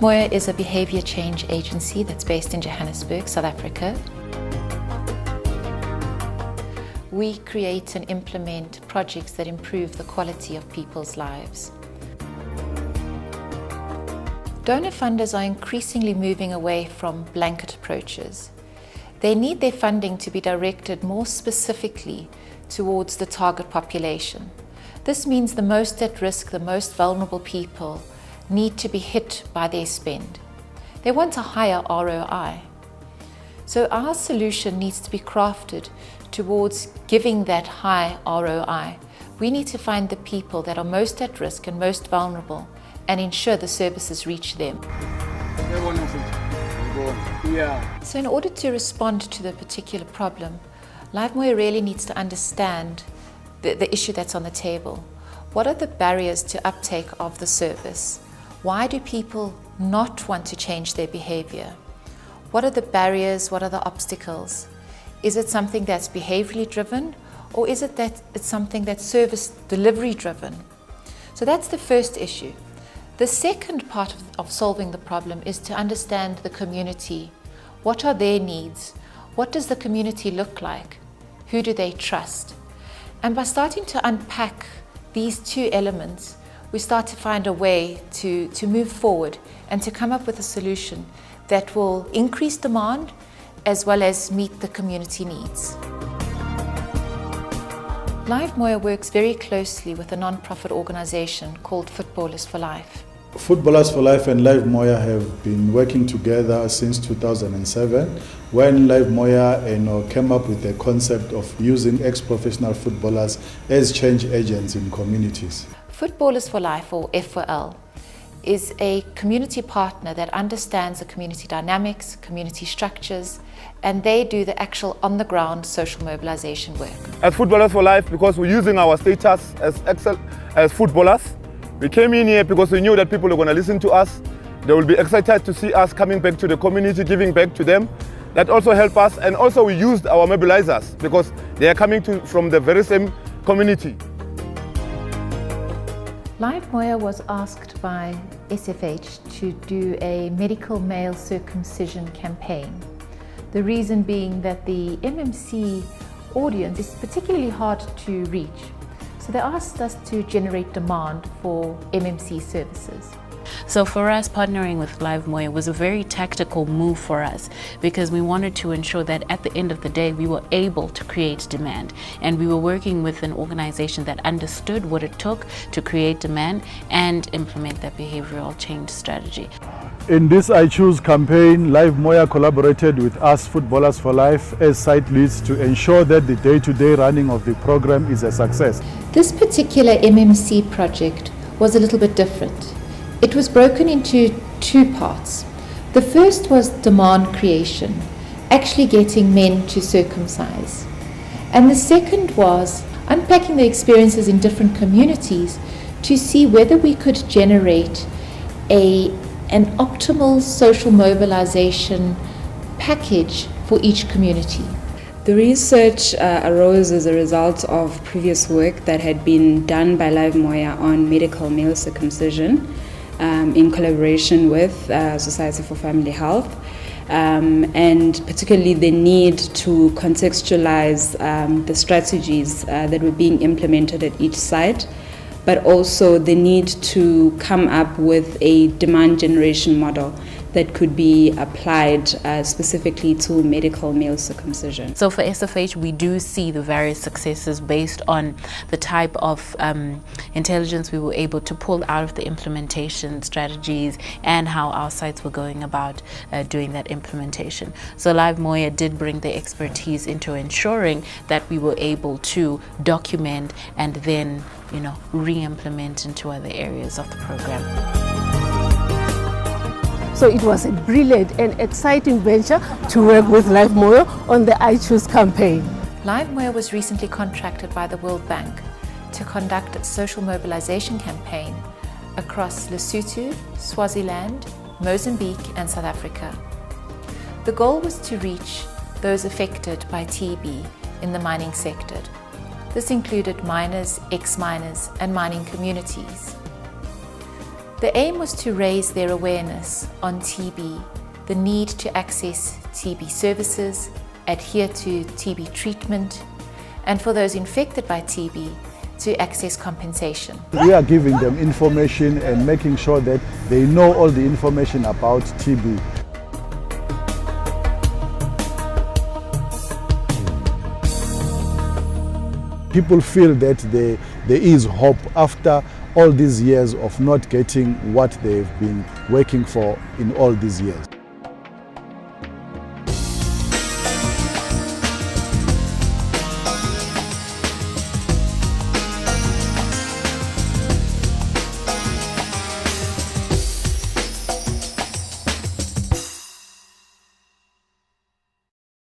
Moya is a behaviour change agency that's based in Johannesburg, South Africa. We create and implement projects that improve the quality of people's lives. Donor funders are increasingly moving away from blanket approaches. They need their funding to be directed more specifically towards the target population. This means the most at risk, the most vulnerable people need to be hit by their spend. They want a higher ROI. So our solution needs to be crafted towards giving that high ROI. We need to find the people that are most at risk and most vulnerable and ensure the services reach them. So in order to respond to the particular problem, Live Moya really needs to understand the issue that's on the table. What are the barriers to uptake of the service? Why do people not want to change their behavior? What are the barriers? What are the obstacles? Is it something that's behaviorally driven, or is it that it's something that's service delivery driven? So that's the first issue. The second part of solving the problem is to understand the community. What are their needs? What does the community look like? Who do they trust? And by starting to unpack these two elements, we start to find a way to move forward and to come up with a solution that will increase demand as well as meet the community needs. Live Moya works very closely with a non-profit organisation called Footballers for Life. Footballers for Life and Live Moya have been working together since 2007, when Live Moya came up with the concept of using ex-professional footballers as change agents in communities. Footballers for Life, or F4L, is a community partner that understands the community dynamics, community structures, and they do the actual on-the-ground social mobilization work. As Footballers for Life, because we're using our status as footballers, we came in here because we knew that people are going to listen to us. They will be excited to see us coming back to the community, giving back to them. That also helped us, and also we used our mobilizers because they are coming from the very same community. Live Moya was asked by SFH to do a medical male circumcision campaign. The reason being that the MMC audience is particularly hard to reach. So they asked us to generate demand for MMC services. So for us, partnering with Live Moya was a very tactical move for us, because we wanted to ensure that at the end of the day we were able to create demand, and we were working with an organization that understood what it took to create demand and implement that behavioral change strategy. In this I Choose campaign, Live Moya collaborated with us, Footballers for Life, as site leads to ensure that the day-to-day running of the program is a success. This particular MMC project was a little bit different. It was broken into two parts. The first was demand creation, actually getting men to circumcise. And the second was unpacking the experiences in different communities to see whether we could generate an optimal social mobilization package for each community. The research arose as a result of previous work that had been done by Live Moya on medical male circumcision in collaboration with Society for Family Health, and particularly the need to contextualize the strategies that were being implemented at each site, but also the need to come up with a demand generation model that could be applied specifically to medical male circumcision. So for SFH, we do see the various successes based on the type of intelligence we were able to pull out of the implementation strategies and how our sites were going about doing that implementation. So Live Moya did bring the expertise into ensuring that we were able to document and then, re-implement into other areas of the program. So it was a brilliant and exciting venture to work with Live Moya on the I Choose campaign. Live Moya was recently contracted by the World Bank to conduct a social mobilization campaign across Lesotho, Swaziland, Mozambique and South Africa. The goal was to reach those affected by TB in the mining sector. This included miners, ex-miners and mining communities. The aim was to raise their awareness on TB, the need to access TB services, adhere to TB treatment, and for those infected by TB, to access compensation. We are giving them information and making sure that they know all the information about TB. People feel that there is hope after all these years of not getting what they've been working for in all these years.